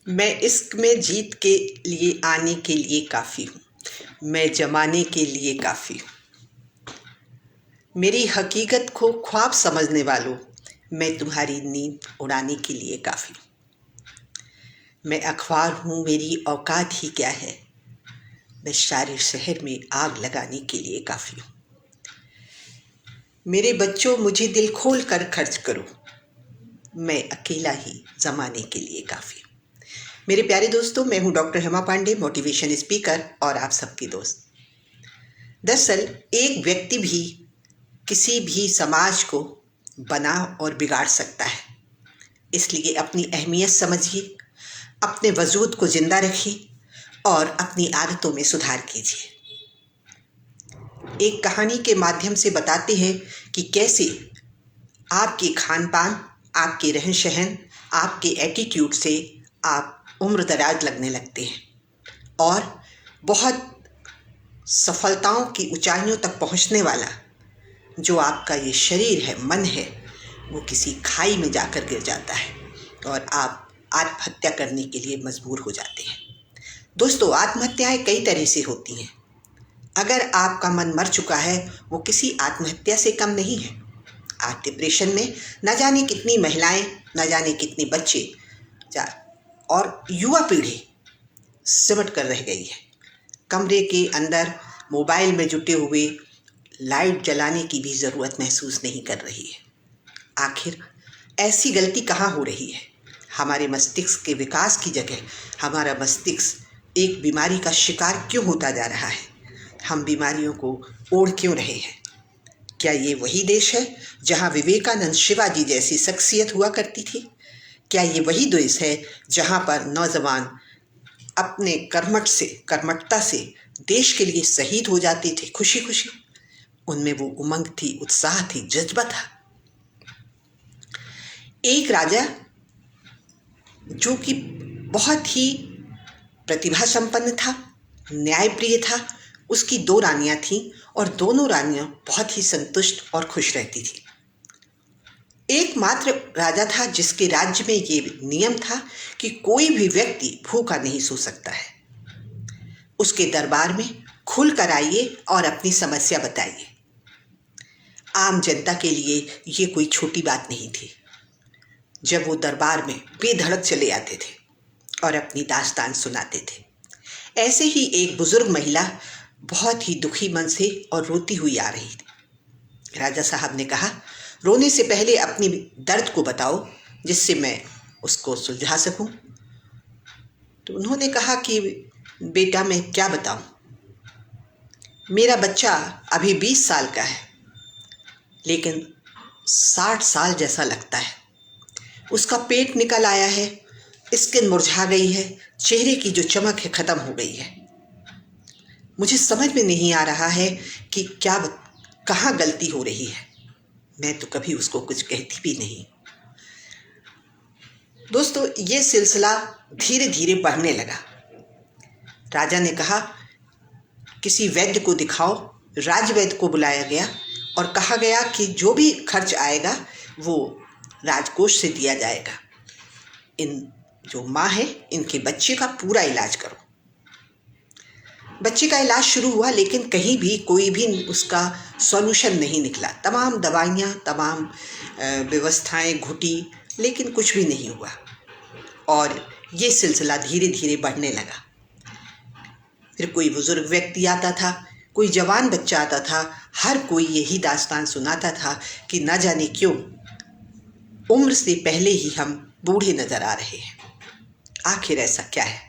मैं इश्क में जीत के लिए आने के लिए काफ़ी हूँ। मैं जमाने के लिए काफ़ी हूँ। मेरी हकीकत को ख्वाब समझने वालों, मैं तुम्हारी नींद उड़ाने के लिए काफ़ी हूँ। मैं अखबार हूँ, मेरी औकात ही क्या है। मैं सारे शहर में आग लगाने के लिए काफ़ी हूँ। मेरे बच्चों, मुझे दिल खोल कर खर्च करो। मैं अकेला ही ज़माने के लिए काफ़ी हूँ। मेरे प्यारे दोस्तों, मैं हूँ doctor Hema Pandey, motivation speaker और आप सबकी दोस्त। दरअसल एक व्यक्ति भी किसी भी समाज को बना और बिगाड़ सकता है। इसलिए अपनी अहमियत समझिए, अपने वजूद को जिंदा रखिए और अपनी आदतों में सुधार कीजिए। एक कहानी के माध्यम से बताते हैं कि कैसे आपके खान पान, आपके रहन सहन, आपके एटीट्यूड से आप उम्र दराज लगने लगते हैं और बहुत सफलताओं की ऊंचाइयों तक पहुंचने वाला जो आपका ये शरीर है, मन है, वो किसी खाई में जाकर गिर जाता है और आप आत्महत्या करने के लिए मजबूर हो जाते हैं। दोस्तों, आत्महत्याएं कई तरह से होती हैं। अगर आपका मन मर चुका है, वो किसी आत्महत्या से कम नहीं है। आज डिप्रेशन में न जाने कितनी महिलाएं, न जाने कितने बच्चे और युवा पीढ़ी सिमट कर रह गई है। कमरे के अंदर मोबाइल में जुटे हुए लाइट जलाने की भी ज़रूरत महसूस नहीं कर रही है। आखिर ऐसी गलती कहाँ हो रही है? हमारे मस्तिष्क के विकास की जगह हमारा मस्तिष्क एक बीमारी का शिकार क्यों होता जा रहा है? हम बीमारियों को ओढ़ क्यों रहे हैं? क्या ये वही देश है जहाँ विवेकानंद, शिवाजी जैसी शख्सियत हुआ करती थी? क्या ये वही देश है जहाँ पर नौजवान अपने कर्मठता से देश के लिए शहीद हो जाते थे खुशी खुशी? उनमें वो उमंग थी, उत्साह थी, जज्बा था। एक राजा जो कि बहुत ही प्रतिभा संपन्न था, न्यायप्रिय था, उसकी 2 रानियां थीं और दोनों रानियां बहुत ही संतुष्ट और खुश रहती थी। एकमात्र राजा था जिसके राज्य में ये नियम था कि कोई भी व्यक्ति भूखा नहीं सो सकता है। उसके दरबार में खुलकर आइए और अपनी समस्या बताइए। आम जनता के लिए ये कोई छोटी बात नहीं थी। जब वो दरबार में बेधड़क चले आते थे और अपनी दास्तान सुनाते थे, ऐसे ही एक बुजुर्ग महिला बहुत ही दुखी मन से और रोती हुई आ रही थी। राजा साहब ने कहा, रोने से पहले अपनी दर्द को बताओ जिससे मैं उसको सुलझा सकूं। तो उन्होंने कहा कि बेटा, मैं क्या बताऊं, मेरा बच्चा अभी 20 साल का है लेकिन 60 साल जैसा लगता है। उसका पेट निकल आया है, स्किन मुरझा गई है, चेहरे की जो चमक है खत्म हो गई है। मुझे समझ में नहीं आ रहा है कि कहाँ गलती हो रही है। मैं तो कभी उसको कुछ कहती भी नहीं। दोस्तों, ये सिलसिला धीरे धीरे बढ़ने लगा। राजा ने कहा, किसी वैद्य को दिखाओ। राजवैद्य को बुलाया गया और कहा गया कि जो भी खर्च आएगा वो राजकोष से दिया जाएगा। इन जो माँ है, इनके बच्चे का पूरा इलाज करो। बच्चे का इलाज शुरू हुआ लेकिन कहीं भी कोई भी उसका सॉल्यूशन नहीं निकला। तमाम दवाइयाँ, तमाम व्यवस्थाएं घुटी लेकिन कुछ भी नहीं हुआ और ये सिलसिला धीरे धीरे बढ़ने लगा। फिर कोई बुजुर्ग व्यक्ति आता था, कोई जवान बच्चा आता था, हर कोई यही दास्तान सुनाता था कि न जाने क्यों उम्र से पहले ही हम बूढ़े नजर आ रहे हैं। आखिर ऐसा क्या है?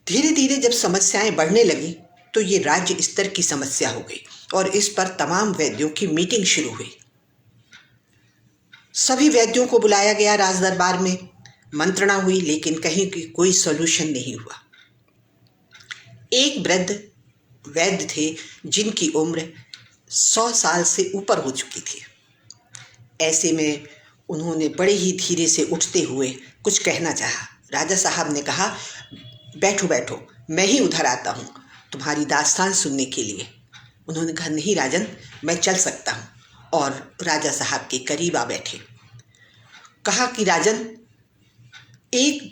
धीरे धीरे जब समस्याएं बढ़ने लगी तो ये राज्य स्तर की समस्या हो गई और इस पर तमाम वैद्यों की मीटिंग शुरू हुई। सभी वैद्यों को बुलाया गया राज दरबार में, मंत्रणा हुई लेकिन कहीं की कोई सॉल्यूशन नहीं हुआ। एक वृद्ध वैद्य थे जिनकी उम्र 100 साल से ऊपर हो चुकी थी। ऐसे में उन्होंने बड़े ही धीरे से उठते हुए कुछ कहना चाहा। राजा साहब ने कहा, बैठो बैठो, मैं ही उधर आता हूँ तुम्हारी दास्तान सुनने के लिए। उन्होंने कहा, नहीं राजन, मैं चल सकता हूँ और राजा साहब के करीब आ बैठे। कहा कि राजन, एक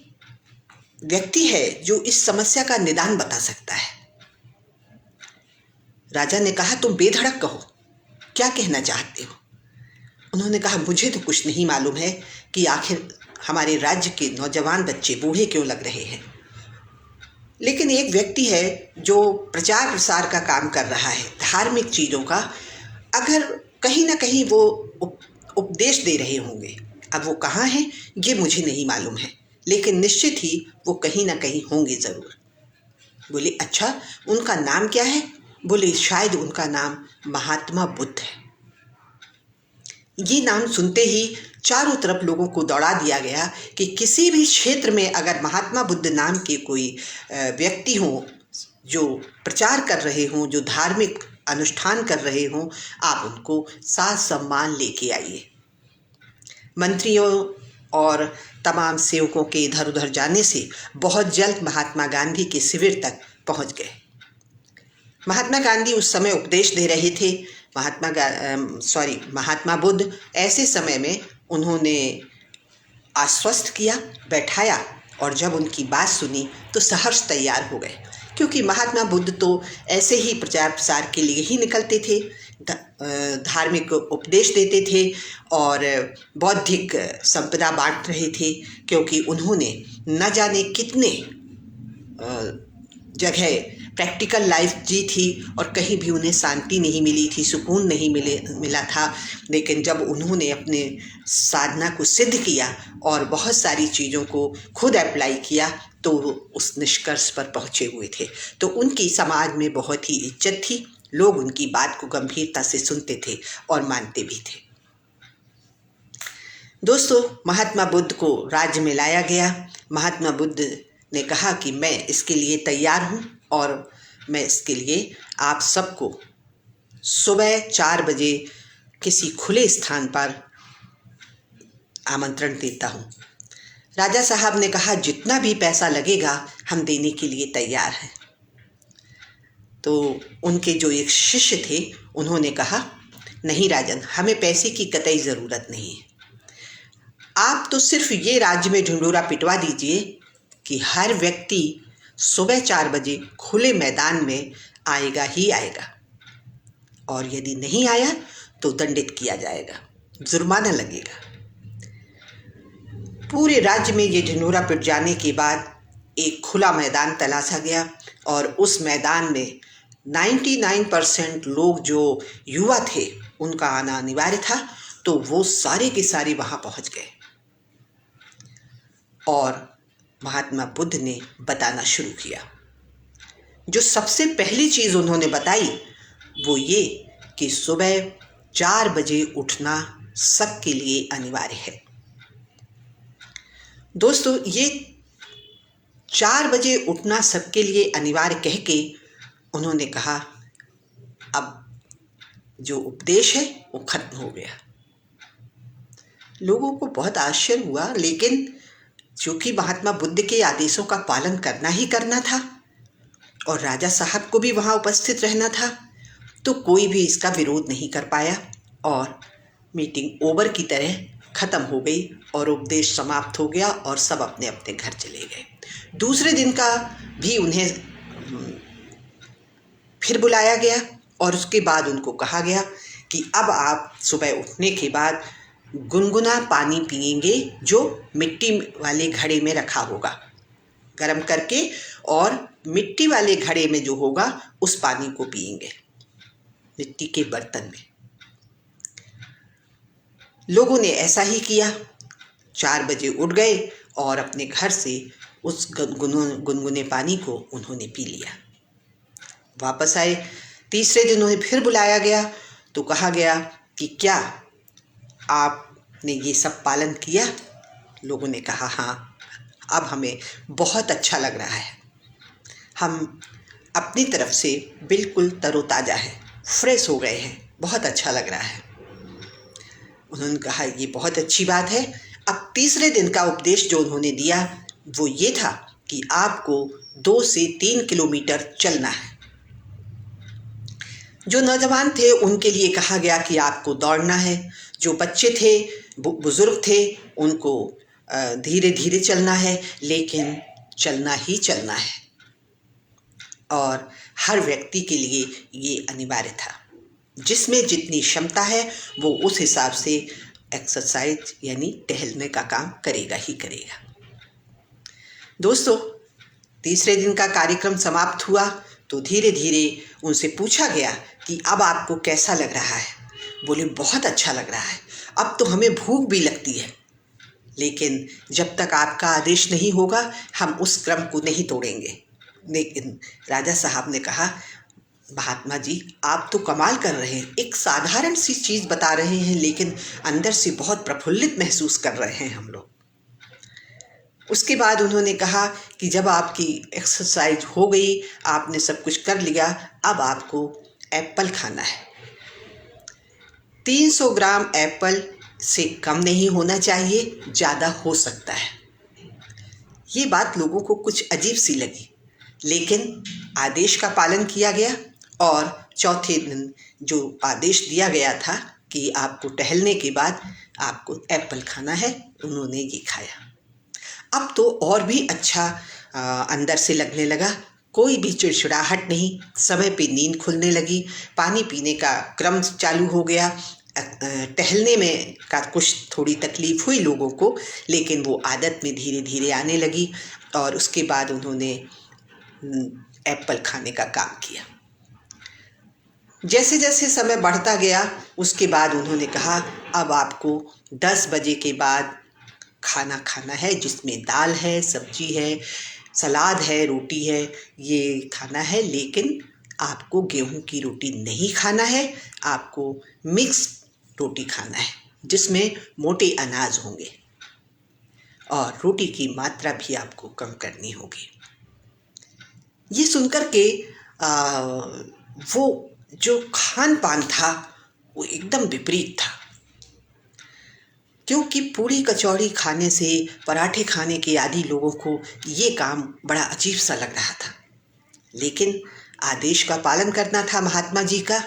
व्यक्ति है जो इस समस्या का निदान बता सकता है। राजा ने कहा, तुम बेधड़क कहो, क्या कहना चाहते हो? उन्होंने कहा, मुझे तो कुछ नहीं मालूम है कि आखिर हमारे राज्य के नौजवान बच्चे बूढ़े क्यों लग रहे हैं, लेकिन एक व्यक्ति है जो प्रचार प्रसार का काम कर रहा है, धार्मिक चीज़ों का, अगर कहीं ना कहीं वो उपदेश दे रहे होंगे। अब वो कहाँ हैं ये मुझे नहीं मालूम है, लेकिन निश्चित ही वो कहीं ना कहीं होंगे ज़रूर। बोले, अच्छा, उनका नाम क्या है? बोले, शायद उनका नाम महात्मा बुद्ध है। ये नाम सुनते ही चारों तरफ लोगों को दौड़ा दिया गया कि किसी भी क्षेत्र में अगर महात्मा बुद्ध नाम के कोई व्यक्ति हों जो प्रचार कर रहे हों, जो धार्मिक अनुष्ठान कर रहे हों, आप उनको साथ सम्मान लेके आइए। मंत्रियों और तमाम सेवकों के इधर उधर जाने से बहुत जल्द महात्मा गांधी के शिविर तक पहुंच गए। महात्मा गांधी उस समय उपदेश दे रहे थे। महात्मा बुद्ध ऐसे समय में उन्होंने आश्वस्त किया, बैठाया, और जब उनकी बात सुनी तो सहर्ष तैयार हो गए, क्योंकि महात्मा बुद्ध तो ऐसे ही प्रचार प्रसार के लिए ही निकलते थे, धार्मिक उपदेश देते थे और बौद्धिक संपदा बांट रहे थे, क्योंकि उन्होंने न जाने कितने जगह प्रैक्टिकल लाइफ जी थी और कहीं भी उन्हें शांति नहीं मिली थी, सुकून नहीं मिला था। लेकिन जब उन्होंने अपने साधना को सिद्ध किया और बहुत सारी चीज़ों को खुद अप्लाई किया तो वो उस निष्कर्ष पर पहुँचे हुए थे। तो उनकी समाज में बहुत ही इज्जत थी, लोग उनकी बात को गंभीरता से सुनते थे और मानते भी थे। दोस्तों, महात्मा बुद्ध को राज्य में लाया गया। महात्मा बुद्ध ने कहा कि मैं इसके लिए तैयार हूँ और मैं इसके लिए आप सबको सुबह 4 बजे किसी खुले स्थान पर आमंत्रण देता हूँ। राजा साहब ने कहा, जितना भी पैसा लगेगा हम देने के लिए तैयार हैं। तो उनके जो एक शिष्य थे उन्होंने कहा, नहीं राजन, हमें पैसे की कतई ज़रूरत नहीं है, आप तो सिर्फ ये राज्य में ढिंढोरा पिटवा दीजिए कि हर व्यक्ति सुबह 4 बजे खुले मैदान में आएगा ही आएगा, और यदि नहीं आया तो दंडित किया जाएगा, जुर्माना लगेगा। पूरे राज्य में ये ढिंढोरा पिट जाने के बाद एक खुला मैदान तलाशा गया और उस मैदान में 99% लोग जो युवा थे उनका आना अनिवार्य था, तो वो सारे के सारे वहाँ पहुँच गए और महात्मा बुद्ध ने बताना शुरू किया। जो सबसे पहली चीज़ उन्होंने बताई वो ये कि सुबह 4 बजे उठना सबके लिए अनिवार्य है। दोस्तों, ये 4 बजे उठना सबके लिए अनिवार्य कह के उन्होंने कहा, अब जो उपदेश है वो खत्म हो गया। लोगों को बहुत आश्चर्य हुआ, लेकिन चूँकि महात्मा बुद्ध के आदेशों का पालन करना ही करना था और राजा साहब को भी वहाँ उपस्थित रहना था, तो कोई भी इसका विरोध नहीं कर पाया और मीटिंग ओवर की तरह ख़त्म हो गई और उपदेश समाप्त हो गया और सब अपने अपने घर चले गए। दूसरे दिन का भी उन्हें फिर बुलाया गया और उसके बाद उनको कहा गया कि अब आप सुबह उठने के बाद गुनगुना पानी पिएंगे जो मिट्टी वाले घड़े में रखा होगा, गर्म करके, और मिट्टी वाले घड़े में जो होगा उस पानी को पिएंगे, मिट्टी के बर्तन में। लोगों ने ऐसा ही किया, 4 बजे उठ गए और अपने घर से उस गुनगुने पानी को उन्होंने पी लिया। वापस आए, तीसरे दिन उन्हें फिर बुलाया गया तो कहा गया कि क्या आपने ये सब पालन किया? लोगों ने कहा, हाँ, अब हमें बहुत अच्छा लग रहा है, हम अपनी तरफ से बिल्कुल तरोताज़ा है, फ्रेश हो गए हैं, बहुत अच्छा लग रहा है। उन्होंने कहा, ये बहुत अच्छी बात है। अब तीसरे दिन का उपदेश जो उन्होंने दिया वो ये था कि आपको 2 से 3 किलोमीटर चलना है। जो नौजवान थे उनके लिए कहा गया कि आपको दौड़ना है, जो बच्चे थे, बुजुर्ग थे, उनको धीरे धीरे चलना है, लेकिन चलना ही चलना है। और हर व्यक्ति के लिए ये अनिवार्य था। जिसमें जितनी क्षमता है वो उस हिसाब से एक्सरसाइज यानी टहलने का काम करेगा ही करेगा। दोस्तों, तीसरे दिन का कार्यक्रम समाप्त हुआ तो धीरे धीरे उनसे पूछा गया कि अब आपको कैसा लग रहा है। बोले, बहुत अच्छा लग रहा है, अब तो हमें भूख भी लगती है, लेकिन जब तक आपका आदेश नहीं होगा हम उस क्रम को नहीं तोड़ेंगे। लेकिन राजा साहब ने कहा, महात्मा जी, आप तो कमाल कर रहे हैं, एक साधारण सी चीज़ बता रहे हैं, लेकिन अंदर से बहुत प्रफुल्लित महसूस कर रहे हैं हम लोग। उसके बाद उन्होंने कहा कि जब आपकी एक्सरसाइज हो गई, आपने सब कुछ कर लिया, अब आपको एप्पल खाना है। 300 ग्राम एप्पल से कम नहीं होना चाहिए, ज़्यादा हो सकता है। ये बात लोगों को कुछ अजीब सी लगी, लेकिन आदेश का पालन किया गया और चौथे दिन जो आदेश दिया गया था कि आपको टहलने के बाद आपको एप्पल खाना है, उन्होंने ये खाया। अब तो और भी अच्छा अंदर से लगने लगा। कोई भी चिड़चिड़ाहट नहीं, समय पे नींद खुलने लगी, पानी पीने का क्रम चालू हो गया। टहलने में का कुछ थोड़ी तकलीफ हुई लोगों को, लेकिन वो आदत में धीरे धीरे आने लगी और उसके बाद उन्होंने एप्पल खाने का काम किया। जैसे जैसे समय बढ़ता गया, उसके बाद उन्होंने कहा, अब आपको 10 बजे के बाद खाना खाना है, जिसमें दाल है, सब्जी है, सलाद है, रोटी है, ये खाना है। लेकिन आपको गेहूं की रोटी नहीं खाना है, आपको मिक्स रोटी खाना है, जिसमें मोटे अनाज होंगे और रोटी की मात्रा भी आपको कम करनी होगी। ये सुनकर के वो जो खान पान था वो एकदम विपरीत था, क्योंकि पूड़ी कचौड़ी खाने से, पराठे खाने के आदि लोगों को ये काम बड़ा अजीब सा लग रहा था। लेकिन आदेश का पालन करना था महात्मा जी का,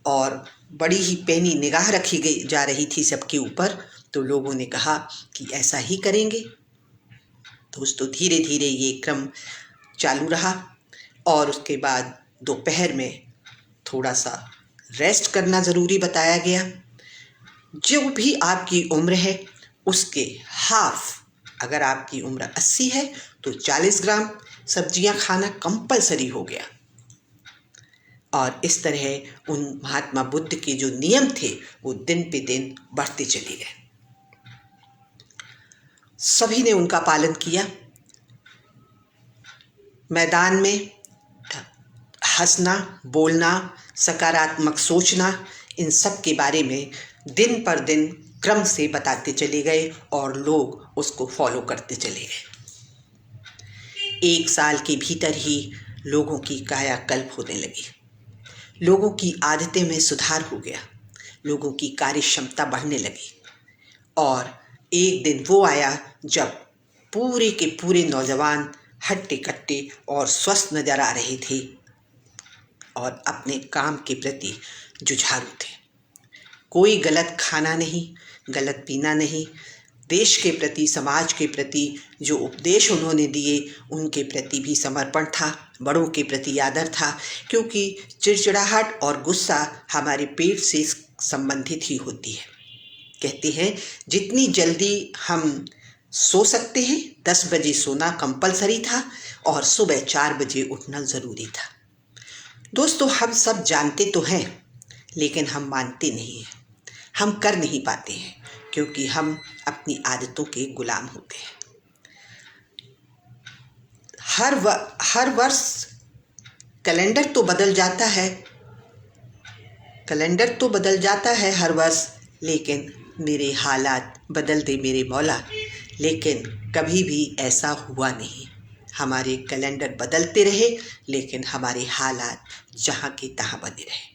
और बड़ी ही पैनी निगाह रखी गई जा रही थी सबके ऊपर, तो लोगों ने कहा कि ऐसा ही करेंगे। दोस्तों, धीरे धीरे ये क्रम चालू रहा और उसके बाद दोपहर में थोड़ा सा रेस्ट करना ज़रूरी बताया गया। जो भी आपकी उम्र है उसके हाफ, अगर आपकी उम्र 80 है तो 40 ग्राम सब्जियां खाना कंपलसरी हो गया। और इस तरह उन महात्मा बुद्ध के जो नियम थे वो दिन पे दिन बढ़ते चले गए। सभी ने उनका पालन किया। मैदान में हंसना, बोलना, सकारात्मक सोचना, इन सब के बारे में दिन पर दिन क्रम से बताते चले गए और लोग उसको फॉलो करते चले गए। 1 साल के भीतर ही लोगों की कायाकल्प होने लगी, लोगों की आदतें में सुधार हो गया, लोगों की कार्य क्षमता बढ़ने लगी। और एक दिन वो आया जब पूरे के पूरे नौजवान हट्टे कट्टे और स्वस्थ नजर आ रहे थे और अपने काम के प्रति जुझारू थे। कोई गलत खाना नहीं, गलत पीना नहीं, देश के प्रति, समाज के प्रति जो उपदेश उन्होंने दिए उनके प्रति भी समर्पण था, बड़ों के प्रति आदर था, क्योंकि चिड़चिड़ाहट और गुस्सा हमारे पेट से संबंधित ही होती है। कहते हैं जितनी जल्दी हम सो सकते हैं, 10 बजे सोना कंपलसरी था और सुबह 4 बजे उठना ज़रूरी था। दोस्तों, हम सब जानते तो हैं, लेकिन हम मानते नहीं हैं, हम कर नहीं पाते हैं, क्योंकि हम अपनी आदतों के गुलाम होते हैं। हर वर्ष कैलेंडर तो बदल जाता है, हर वर्ष, लेकिन मेरे हालात बदल दे मेरे मौला। लेकिन कभी भी ऐसा हुआ नहीं। हमारे कैलेंडर बदलते रहे, लेकिन हमारे हालात जहाँ के तहाँ बने रहे।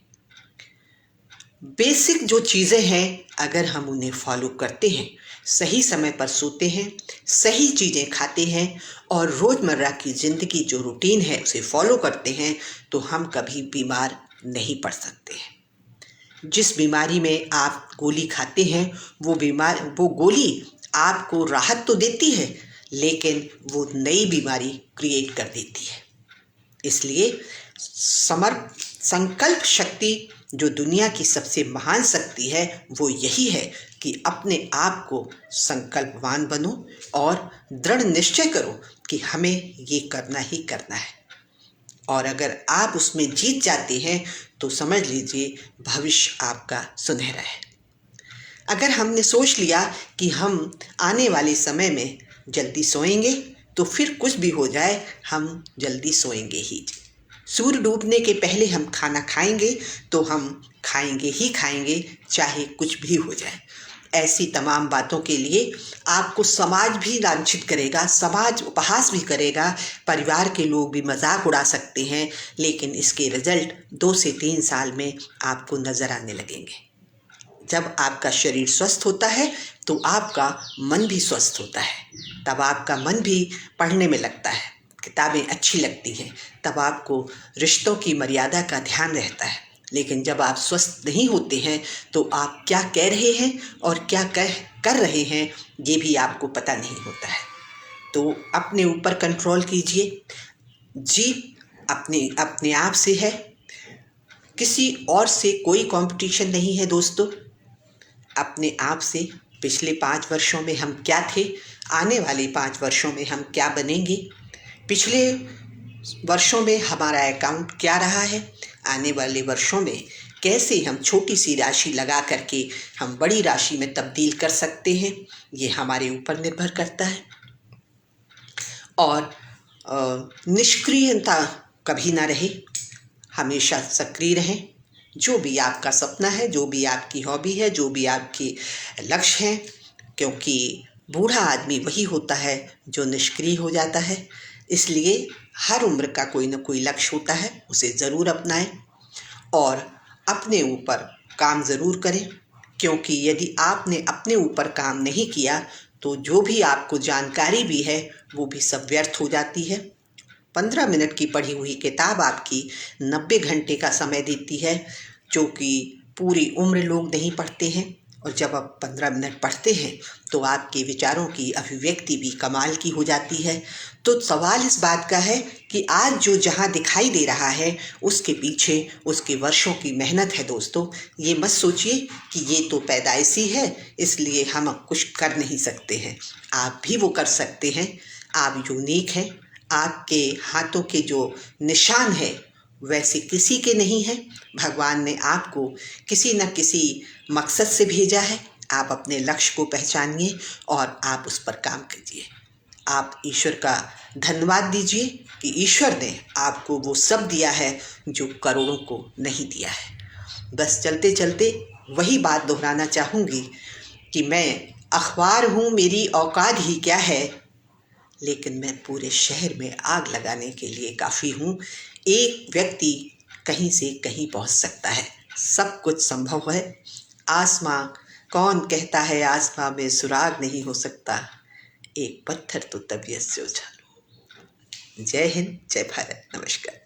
बेसिक जो चीज़ें हैं, अगर हम उन्हें फॉलो करते हैं, सही समय पर सोते हैं, सही चीज़ें खाते हैं और रोज़मर्रा की ज़िंदगी जो रूटीन है उसे फॉलो करते हैं, तो हम कभी बीमार नहीं पड़ सकते हैं। जिस बीमारी में आप गोली खाते हैं वो गोली आपको राहत तो देती है, लेकिन वो नई बीमारी क्रिएट कर देती है। इसलिए संकल्प शक्ति जो दुनिया की सबसे महान शक्ति है वो यही है कि अपने आप को संकल्पवान बनो और दृढ़ निश्चय करो कि हमें ये करना ही करना है। और अगर आप उसमें जीत जाते हैं तो समझ लीजिए भविष्य आपका सुनहरा है। अगर हमने सोच लिया कि हम आने वाले समय में जल्दी सोएंगे तो फिर कुछ भी हो जाए हम जल्दी सोएंगे ही। सूर्य डूबने के पहले हम खाना खाएंगे तो हम खाएंगे ही खाएंगे, चाहे कुछ भी हो जाए। ऐसी तमाम बातों के लिए आपको समाज भी लांछित करेगा, समाज उपहास भी करेगा, परिवार के लोग भी मजाक उड़ा सकते हैं, लेकिन इसके रिजल्ट 2 से 3 साल में आपको नज़र आने लगेंगे। जब आपका शरीर स्वस्थ होता है तो आपका मन भी स्वस्थ होता है, तब आपका मन भी पढ़ने में लगता है, किताबें अच्छी लगती हैं, तब आपको रिश्तों की मर्यादा का ध्यान रहता है। लेकिन जब आप स्वस्थ नहीं होते हैं तो आप क्या कह रहे हैं और क्या कर रहे हैं ये भी आपको पता नहीं होता है। तो अपने ऊपर कंट्रोल कीजिए। जीत अपने आप से है, किसी और से कोई कंपटीशन नहीं है दोस्तों। अपने आप से पिछले 5 वर्षों में हम क्या थे, आने वाले 5 वर्षों में हम क्या बनेंगे, पिछले वर्षों में हमारा अकाउंट क्या रहा है, आने वाले वर्षों में कैसे हम छोटी सी राशि लगा करके हम बड़ी राशि में तब्दील कर सकते हैं, ये हमारे ऊपर निर्भर करता है। और निष्क्रियता कभी ना रहे, हमेशा सक्रिय रहें। जो भी आपका सपना है, जो भी आपकी हॉबी है, जो भी आपके लक्ष्य हैं, क्योंकि बूढ़ा आदमी वही होता है जो निष्क्रिय हो जाता है। इसलिए हर उम्र का कोई ना कोई लक्ष्य होता है, उसे ज़रूर अपनाएं और अपने ऊपर काम ज़रूर करें, क्योंकि यदि आपने अपने ऊपर काम नहीं किया तो जो भी आपको जानकारी भी है वो भी सब व्यर्थ हो जाती है। 15 मिनट की पढ़ी हुई किताब आपकी 90 घंटे का समय देती है, जो कि पूरी उम्र लोग नहीं पढ़ते हैं। और जब आप 15 मिनट पढ़ते हैं तो आपके विचारों की अभिव्यक्ति भी कमाल की हो जाती है। तो सवाल इस बात का है कि आज जो जहाँ दिखाई दे रहा है उसके पीछे उसके वर्षों की मेहनत है दोस्तों। ये मत सोचिए कि ये तो पैदाइशी है इसलिए हम कुछ कर नहीं सकते हैं। आप भी वो कर सकते हैं। आप यूनिक हैं। आपके हाथों के जो निशान है वैसे किसी के नहीं है। भगवान ने आपको किसी न किसी मकसद से भेजा है। आप अपने लक्ष्य को पहचानिए और आप उस पर काम कीजिए। आप ईश्वर का धन्यवाद दीजिए कि ईश्वर ने आपको वो सब दिया है जो करोड़ों को नहीं दिया है। बस चलते चलते वही बात दोहराना चाहूँगी कि मैं अखबार हूँ, मेरी औकात ही क्या है, लेकिन मैं पूरे शहर में आग लगाने के लिए काफ़ी हूँ। एक व्यक्ति कहीं से कहीं पहुँच सकता है, सब कुछ संभव है। आसमां कौन कहता है आसमां में सुराग नहीं हो सकता, एक पत्थर तो तबीयत से उछालो। जय हिंद, जय भारत, नमस्कार।